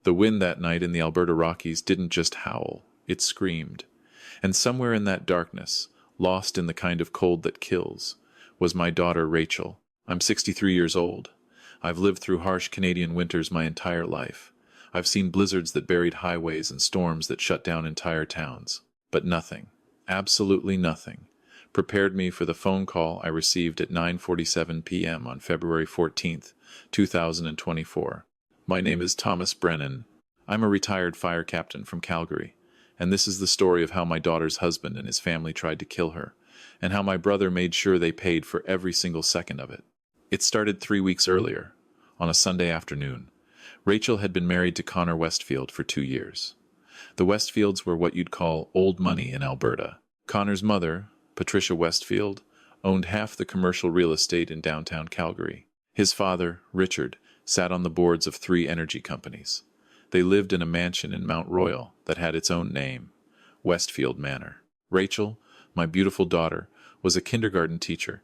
The wind that night in the Alberta Rockies didn't just howl, it screamed. And somewhere in that darkness, lost in the kind of cold that kills, was my daughter Rachel. I'm 63 years old. I've lived through harsh Canadian winters my entire life. I've seen blizzards that buried highways and storms that shut down entire towns. But nothing, absolutely nothing, prepared me for the phone call I received at 9:47 p.m. on February 14th, 2024. My name is Thomas Brennan. I'm a retired fire captain from Calgary, and this is the story of how my daughter's husband and his family tried to kill her, and how my brother made sure they paid for every single second of it. It started 3 weeks earlier, on a Sunday afternoon. Rachel had been married to Connor Westfield for 2 years. The Westfields were what you'd call old money in Alberta. Connor's mother, Patricia Westfield, owned half the commercial real estate in downtown Calgary. His father, Richard, sat on the boards of 3 energy companies. They lived in a mansion in Mount Royal that had its own name, Westfield Manor. Rachel, my beautiful daughter, was a kindergarten teacher.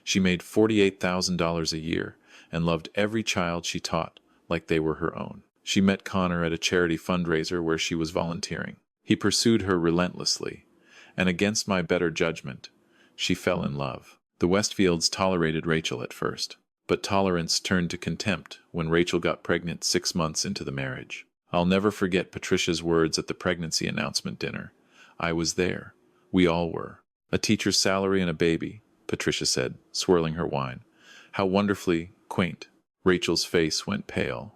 She made $48,000 a year and loved every child she taught like they were her own. She met Connor at a charity fundraiser where she was volunteering. He pursued her relentlessly, and against my better judgment, she fell in love. The Westfields tolerated Rachel at first, but tolerance turned to contempt when Rachel got pregnant 6 months into the marriage. I'll never forget Patricia's words at the pregnancy announcement dinner. I was there. We all were. A teacher's salary and a baby, Patricia said, swirling her wine. How wonderfully quaint. Rachel's face went pale.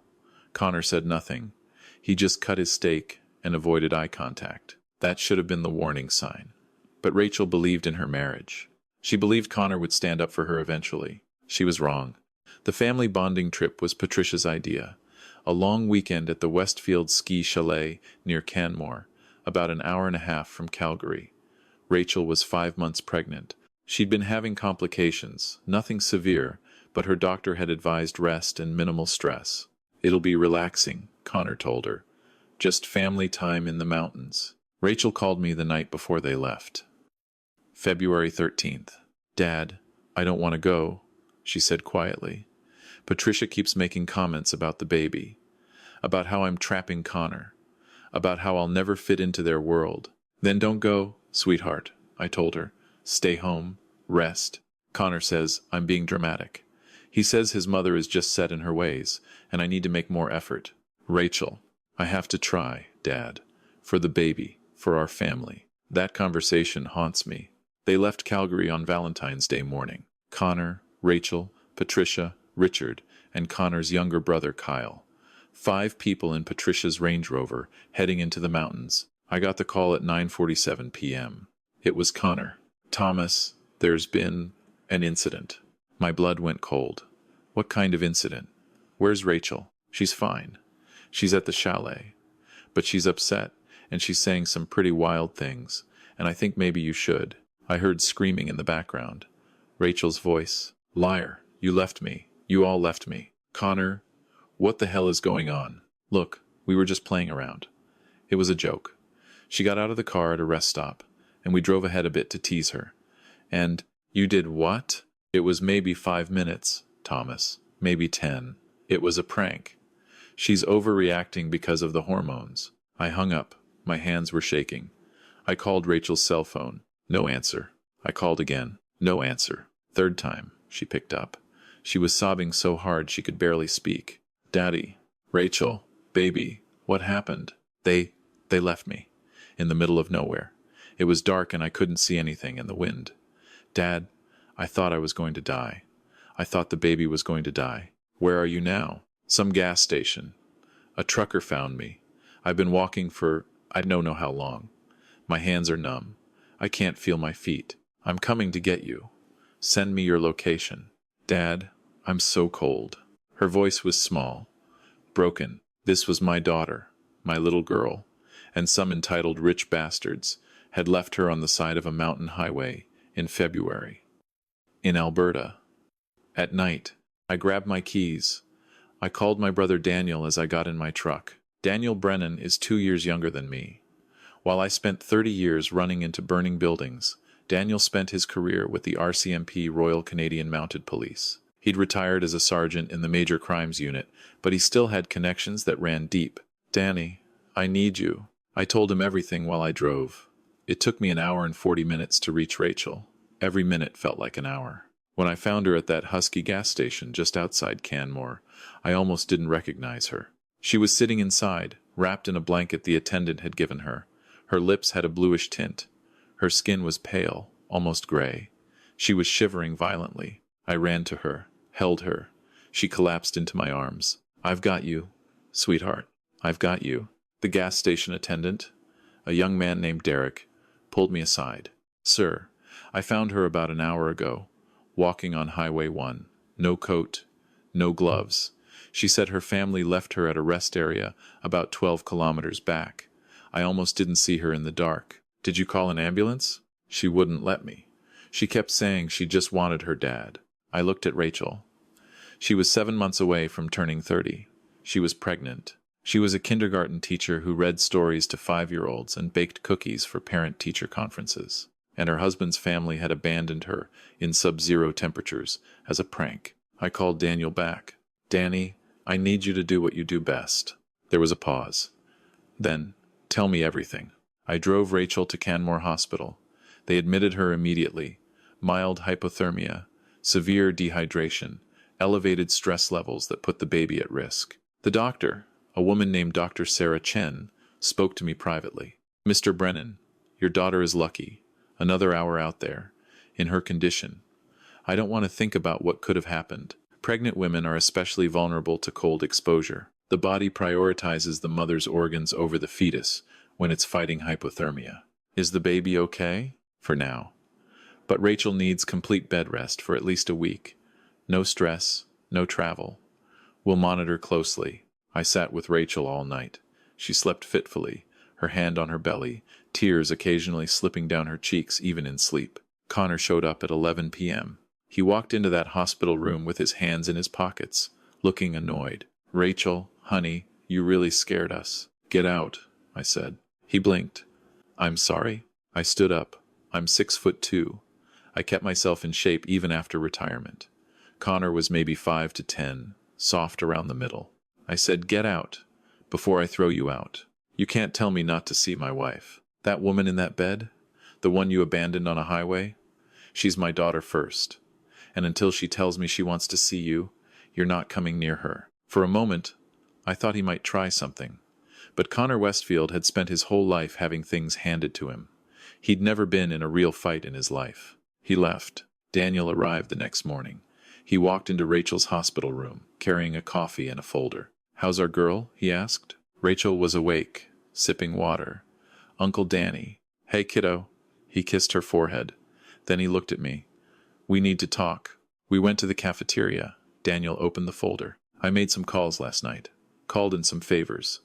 Connor said nothing. He just cut his steak and avoided eye contact. That should have been the warning sign. But Rachel believed in her marriage. She believed Connor would stand up for her eventually. She was wrong. The family bonding trip was Patricia's idea. A long weekend at the Westfield ski chalet near Canmore, about an hour and a half from Calgary. Rachel was 5 months pregnant. She'd been having complications, nothing severe, but her doctor had advised rest and minimal stress. It'll be relaxing, Connor told her. Just family time in the mountains. Rachel called me the night before they left. February 13th. Dad, I don't want to go, she said quietly. Patricia keeps making comments about the baby, about how I'm trapping Connor, about how I'll never fit into their world. Then don't go, sweetheart, I told her. Stay home, rest. Connor says I'm being dramatic. He says his mother is just set in her ways, and I need to make more effort. Rachel, I have to try, Dad, for the baby, for our family. That conversation haunts me. They left Calgary on Valentine's Day morning. Connor, Rachel, Patricia, Richard, and Connor's younger brother Kyle. 5 people in Patricia's Range Rover heading into the mountains. I got the call at 9:47 p.m. It was Connor. Thomas, there's been an incident. My blood went cold. What kind of incident? Where's Rachel? She's fine. She's at the chalet. But she's upset, and she's saying some pretty wild things, and I think maybe you should. I heard screaming in the background. Rachel's voice. Liar, you left me. You all left me. Connor, what the hell is going on? Look, we were just playing around. It was a joke. She got out of the car at a rest stop, and we drove ahead a bit to tease her. And, you did what? It was maybe 5 minutes, Thomas. Maybe 10. It was a prank. She's overreacting because of the hormones. I hung up. My hands were shaking. I called Rachel's cell phone. No answer. I called again. No answer. 3rd time, she picked up. She was sobbing so hard she could barely speak. Daddy, Rachel, baby, what happened? They left me. In the middle of nowhere. It was dark and I couldn't see anything in the wind. Dad, I thought I was going to die. I thought the baby was going to die. Where are you now? Some gas station. A trucker found me. I've been walking for I don't know how long. My hands are numb. I can't feel my feet. I'm coming to get you. Send me your location. Dad, I'm so cold. Her voice was small, broken. This was my daughter, my little girl, and some entitled rich bastards had left her on the side of a mountain highway in February. In Alberta. At night, I grabbed my keys. I called my brother Daniel as I got in my truck. Daniel Brennan is 2 years younger than me. While I spent 30 years running into burning buildings, Daniel spent his career with the RCMP Royal Canadian Mounted Police. He'd retired as a sergeant in the Major Crimes Unit, but he still had connections that ran deep. Danny, I need you. I told him everything while I drove. It took me an hour and 40 minutes to reach Rachel. Every minute felt like an hour. When I found her at that Husky gas station just outside Canmore, I almost didn't recognize her. She was sitting inside, wrapped in a blanket the attendant had given her. Her lips had a bluish tint. Her skin was pale, almost gray. She was shivering violently. I ran to her, held her. She collapsed into my arms. I've got you, sweetheart. I've got you. The gas station attendant, a young man named Derek, pulled me aside. Sir, I found her about an hour ago, walking on Highway 1. No coat, no gloves. She said her family left her at a rest area about 12 kilometers back. I almost didn't see her in the dark. Did you call an ambulance? She wouldn't let me. She kept saying she just wanted her dad. I looked at Rachel. She was 7 months away from turning 30. She was pregnant. She was a kindergarten teacher who read stories to 5-year-olds and baked cookies for parent-teacher conferences. And her husband's family had abandoned her in sub-zero temperatures as a prank. I called Daniel back. Danny, I need you to do what you do best. There was a pause. Then, tell me everything. I drove Rachel to Canmore Hospital. They admitted her immediately. Mild hypothermia, severe dehydration, elevated stress levels that put the baby at risk. The doctor, a woman named Dr. Sarah Chen, spoke to me privately. Mr. Brennan, your daughter is lucky. Another hour out there, in her condition. I don't want to think about what could have happened. Pregnant women are especially vulnerable to cold exposure. The body prioritizes the mother's organs over the fetus when it's fighting hypothermia. Is the baby okay? For now. But Rachel needs complete bed rest for at least a week. No stress, no travel. We'll monitor closely. I sat with Rachel all night. She slept fitfully, her hand on her belly, tears occasionally slipping down her cheeks even in sleep. Connor showed up at 11 p.m. He walked into that hospital room with his hands in his pockets, looking annoyed. Rachel, honey, you really scared us. Get out, I said. He blinked. I'm sorry. I stood up. I'm 6'2". I kept myself in shape even after retirement. Connor was maybe 5 to 10, soft around the middle. I said, get out, before I throw you out. You can't tell me not to see my wife. That woman in that bed, the one you abandoned on a highway, she's my daughter first. And until she tells me she wants to see you, you're not coming near her. For a moment, I thought he might try something. But Connor Westfield had spent his whole life having things handed to him. He'd never been in a real fight in his life. He left. Daniel arrived the next morning. He walked into Rachel's hospital room, carrying a coffee and a folder. How's our girl? He asked. Rachel was awake, sipping water. Uncle Danny. Hey, kiddo. He kissed her forehead. Then he looked at me. We need to talk. We went to the cafeteria. Daniel opened the folder. I made some calls last night. Called in some favors.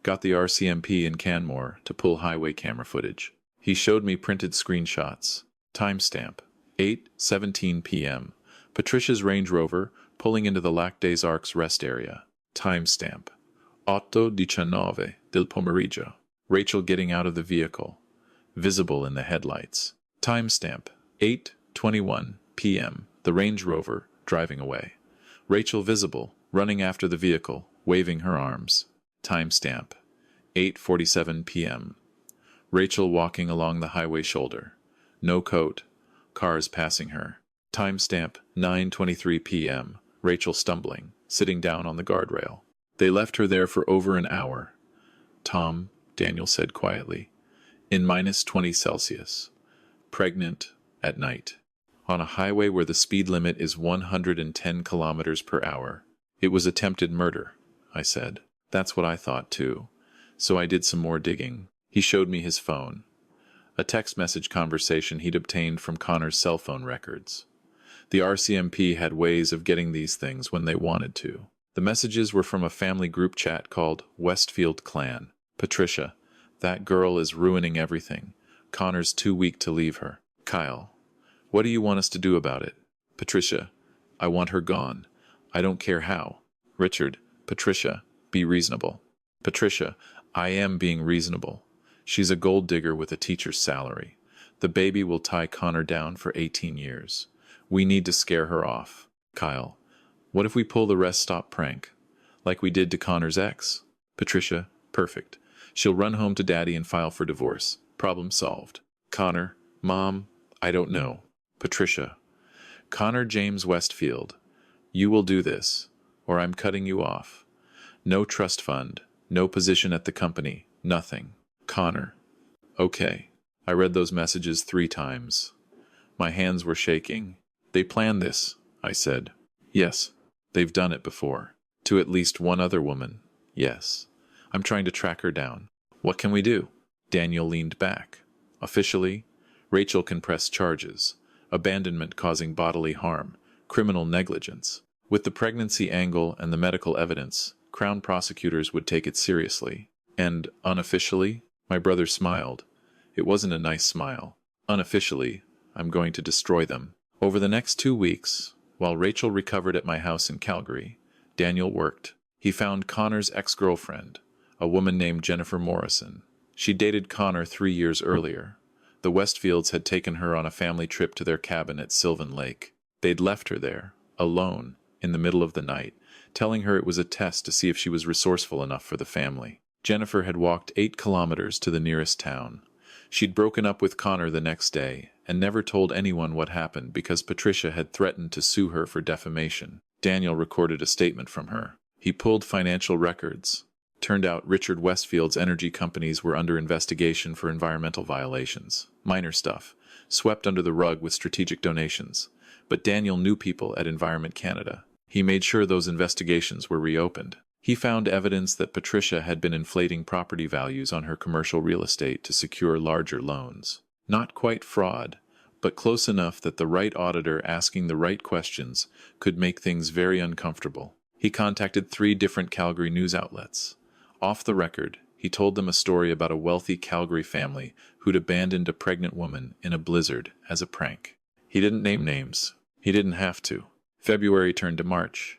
Got the RCMP in Canmore to pull highway camera footage. He showed me printed screenshots. Timestamp. 8:17 p.m. Patricia's Range Rover pulling into the Lac des Arcs rest area. Timestamp. 8:19 del pomeriggio. Rachel getting out of the vehicle. Visible in the headlights. Timestamp. 8:21 p.m. The Range Rover driving away. Rachel visible, running after the vehicle, waving her arms. Timestamp. 8:47 p.m. Rachel walking along the highway shoulder. No coat. Cars passing her. Timestamp 9:23 p.m. Rachel stumbling, sitting down on the guardrail. They left her there for over an hour. Tom, Daniel said quietly, in -20 Celsius. Pregnant at night. On a highway where the speed limit is 110 kilometers per hour. It was attempted murder, I said. That's what I thought too. So I did some more digging. He showed me his phone. A text message conversation he'd obtained from Connor's cell phone records. The RCMP had ways of getting these things when they wanted to. The messages were from a family group chat called Westfield Clan. Patricia, that girl is ruining everything. Connor's too weak to leave her. Kyle, what do you want us to do about it? Patricia, I want her gone. I don't care how. Richard, Patricia, be reasonable. Patricia, I am being reasonable. She's a gold digger with a teacher's salary. The baby will tie Connor down for 18 years. We need to scare her off. Kyle, what if we pull the rest stop prank, like we did to Connor's ex? Patricia, Perfect. She'll run home to Daddy and file for divorce. Problem solved. Connor, Mom, I don't know. Patricia. Connor James Westfield, you will do this, or I'm cutting you off. No trust fund, no position at the company, nothing. Connor. Okay. I read those messages 3 times. My hands were shaking. They planned this, I said. Yes. They've done it before. To at least one other woman. Yes. I'm trying to track her down. What can we do? Daniel leaned back. Officially, Rachel can press charges. Abandonment causing bodily harm. Criminal negligence. With the pregnancy angle and the medical evidence, Crown prosecutors would take it seriously. And, unofficially, my brother smiled. It wasn't a nice smile. Unofficially, I'm going to destroy them. Over the next 2 weeks, while Rachel recovered at my house in Calgary, Daniel worked. He found Connor's ex-girlfriend, a woman named Jennifer Morrison. She dated Connor 3 years earlier. The Westfields had taken her on a family trip to their cabin at Sylvan Lake. They'd left her there, alone, in the middle of the night, telling her it was a test to see if she was resourceful enough for the family. Jennifer had walked 8 kilometers to the nearest town. She'd broken up with Connor the next day and never told anyone what happened because Patricia had threatened to sue her for defamation. Daniel recorded a statement from her. He pulled financial records. Turned out Richard Westfield's energy companies were under investigation for environmental violations. Minor stuff, swept under the rug with strategic donations. But Daniel knew people at Environment Canada. He made sure those investigations were reopened. He found evidence that Patricia had been inflating property values on her commercial real estate to secure larger loans. Not quite fraud, but close enough that the right auditor asking the right questions could make things very uncomfortable. He contacted 3 different Calgary news outlets. Off the record, he told them a story about a wealthy Calgary family who'd abandoned a pregnant woman in a blizzard as a prank. He didn't name names. He didn't have to. February turned to March.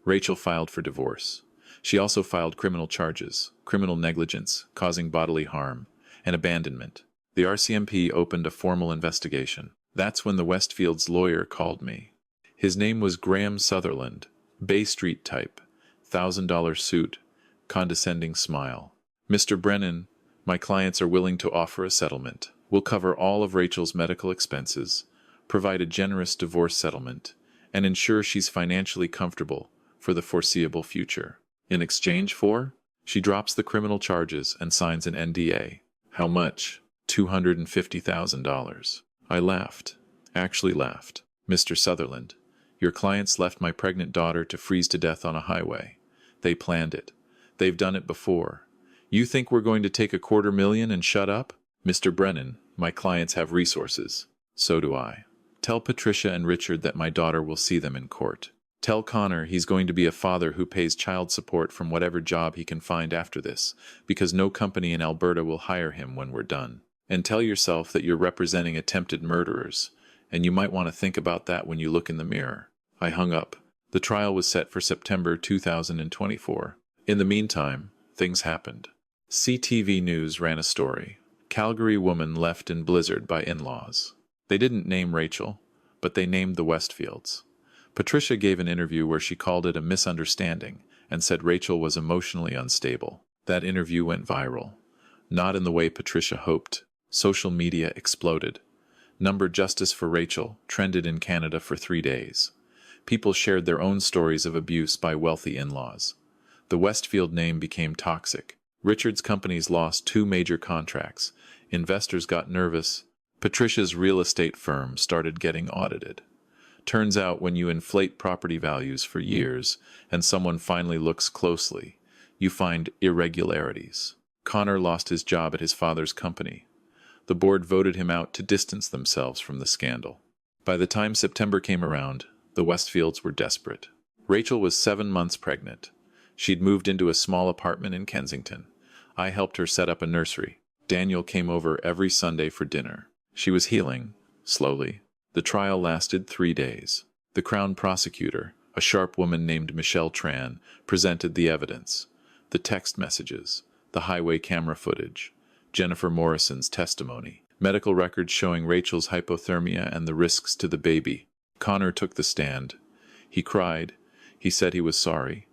Rachel filed for divorce. She also filed criminal charges, criminal negligence, causing bodily harm, and abandonment. The RCMP opened a formal investigation. That's when the Westfields' lawyer called me. His name was Graham Sutherland, Bay Street type, $1,000 suit, condescending smile. Mr. Brennan, my clients are willing to offer a settlement. We'll cover all of Rachel's medical expenses, provide a generous divorce settlement, and ensure she's financially comfortable for the foreseeable future. In exchange for? She drops the criminal charges and signs an NDA. How much? $250,000. I laughed. Actually laughed. Mr. Sutherland, your clients left my pregnant daughter to freeze to death on a highway. They planned it. They've done it before. You think we're going to take $250,000 and shut up? Mr. Brennan, my clients have resources. So do I. Tell Patricia and Richard that my daughter will see them in court. Tell Connor he's going to be a father who pays child support from whatever job he can find after this, because no company in Alberta will hire him when we're done. And tell yourself that you're representing attempted murderers, and you might want to think about that when you look in the mirror. I hung up. The trial was set for September 2024. In the meantime, things happened. CTV News ran a story. Calgary woman left in blizzard by in-laws. They didn't name Rachel, but they named the Westfields. Patricia gave an interview where she called it a misunderstanding and said Rachel was emotionally unstable. That interview went viral. Not in the way Patricia hoped. Social media exploded. Number Justice for Rachel trended in Canada for 3 days. People shared their own stories of abuse by wealthy in-laws. The Westfield name became toxic. Richard's companies lost 2 major contracts. Investors got nervous. Patricia's real estate firm started getting audited. Turns out when you inflate property values for years and someone finally looks closely, you find irregularities. Connor lost his job at his father's company. The board voted him out to distance themselves from the scandal. By the time September came around, the Westfields were desperate. Rachel was 7 months pregnant. She'd moved into a small apartment in Kensington. I helped her set up a nursery. Daniel came over every Sunday for dinner. She was healing, slowly. The trial lasted 3 days. The Crown prosecutor, a sharp woman named Michelle Tran, presented the evidence. The text messages, the highway camera footage, Jennifer Morrison's testimony, medical records showing Rachel's hypothermia and the risks to the baby. Connor took the stand. He cried. He said he was sorry.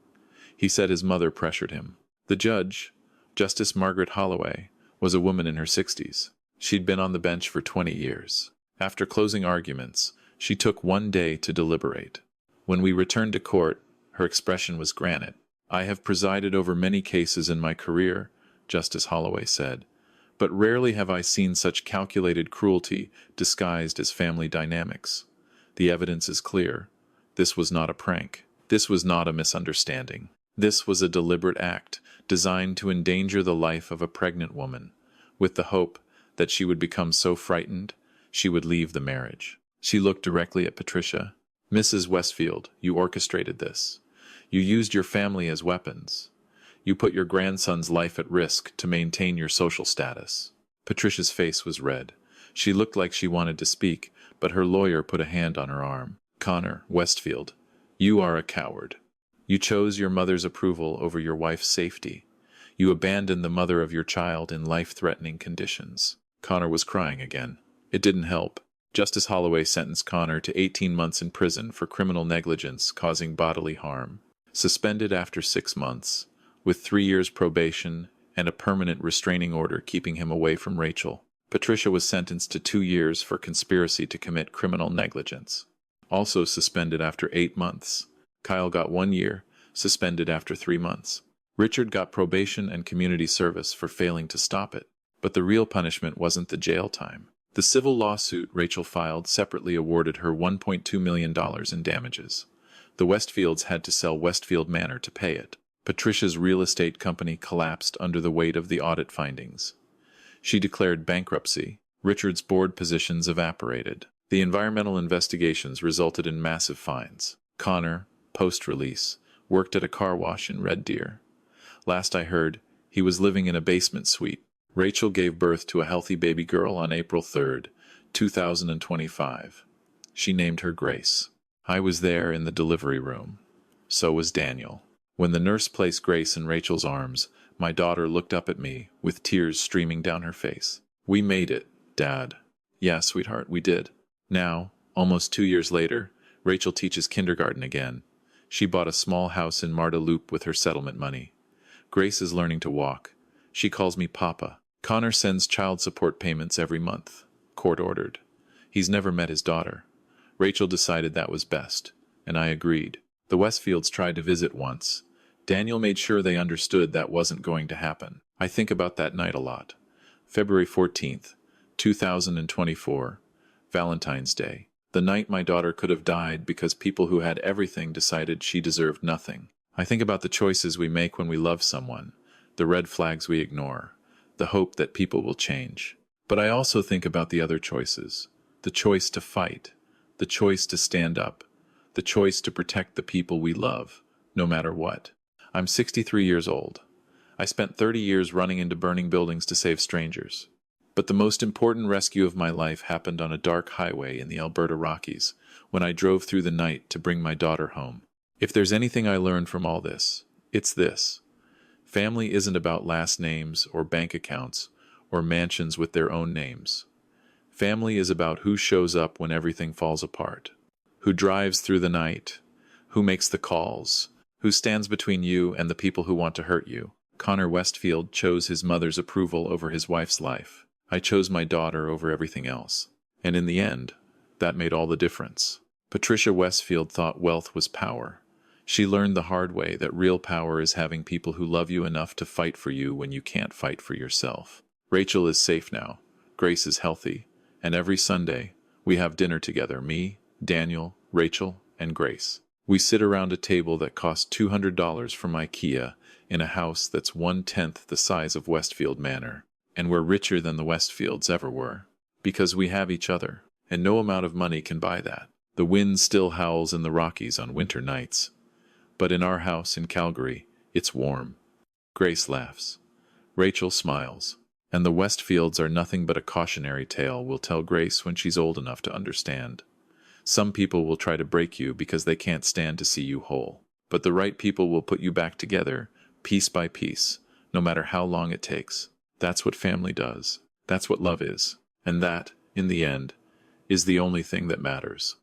He said his mother pressured him. The judge, Justice Margaret Holloway was a woman in her 60s. She'd been on the bench for 20 years. After closing arguments, she took one day to deliberate. When we returned to court, her expression was granite. "I have presided over many cases in my career," Justice Holloway said, "but rarely have I seen such calculated cruelty disguised as family dynamics. The evidence is clear. This was not a prank. This was not a misunderstanding. This was a deliberate act designed to endanger the life of a pregnant woman, with the hope that she would become so frightened she would leave the marriage." She looked directly at Patricia. "Mrs. Westfield, you orchestrated this. You used your family as weapons. You put your grandson's life at risk to maintain your social status." Patricia's face was red. She looked like she wanted to speak, but her lawyer put a hand on her arm. "Connor Westfield, you are a coward. You chose your mother's approval over your wife's safety. You abandoned the mother of your child in life-threatening conditions." Connor was crying again. It didn't help. Justice Holloway sentenced Connor to 18 months in prison for criminal negligence causing bodily harm, suspended after 6 months, with 3 years probation and a permanent restraining order keeping him away from Rachel. Patricia was sentenced to 2 years for conspiracy to commit criminal negligence, also suspended after 8 months. Kyle got 1 year, suspended after 3 months. Richard got probation and community service for failing to stop it. But the real punishment wasn't the jail time. The civil lawsuit Rachel filed separately awarded her $1.2 million in damages. The Westfields had to sell Westfield Manor to pay it. Patricia's real estate company collapsed under the weight of the audit findings. She declared bankruptcy. Richard's board positions evaporated. The environmental investigations resulted in massive fines. Connor, post-release, worked at a car wash in Red Deer. Last I heard, he was living in a basement suite. Rachel gave birth to a healthy baby girl on April 3, 2025. She named her Grace. I was there in the delivery room. So was Daniel. When the nurse placed Grace in Rachel's arms, my daughter looked up at me with tears streaming down her face. "We made it, Dad." "Yeah, sweetheart, we did." Now, almost 2 years later, Rachel teaches kindergarten again. She bought a small house in Marda Loop with her settlement money. Grace is learning to walk. She calls me Papa. Connor sends child support payments every month, court-ordered. He's never met his daughter. Rachel decided that was best, and I agreed. The Westfields tried to visit once. Daniel made sure they understood that wasn't going to happen. I think about that night a lot. February 14th, 2024, Valentine's Day. The night my daughter could have died because people who had everything decided she deserved nothing. I think about the choices we make when we love someone, the red flags we ignore, the hope that people will change. But I also think about the other choices, the choice to fight, the choice to stand up, the choice to protect the people we love, no matter what. I'm 63 years old. I spent 30 years running into burning buildings to save strangers. But the most important rescue of my life happened on a dark highway in the Alberta Rockies, when I drove through the night to bring my daughter home. If there's anything I learned from all this, it's this. Family isn't about last names or bank accounts or mansions with their own names. Family is about who shows up when everything falls apart, who drives through the night, who makes the calls, who stands between you and the people who want to hurt you. Connor Westfield chose his mother's approval over his wife's life. I chose my daughter over everything else. And in the end, that made all the difference. Patricia Westfield thought wealth was power. She learned the hard way that real power is having people who love you enough to fight for you when you can't fight for yourself. Rachel is safe now. Grace is healthy. And every Sunday, we have dinner together, me, Daniel, Rachel, and Grace. We sit around a table that cost $200 from IKEA in a house that's 1/10 the size of Westfield Manor. And we're richer than the Westfields ever were. Because we have each other. And no amount of money can buy that. The wind still howls in the Rockies on winter nights. But in our house in Calgary, it's warm. Grace laughs. Rachel smiles. And the Westfields are nothing but a cautionary tale we'll tell Grace when she's old enough to understand. Some people will try to break you because they can't stand to see you whole. But the right people will put you back together, piece by piece, no matter how long it takes. That's what family does. That's what love is. And that, in the end, is the only thing that matters.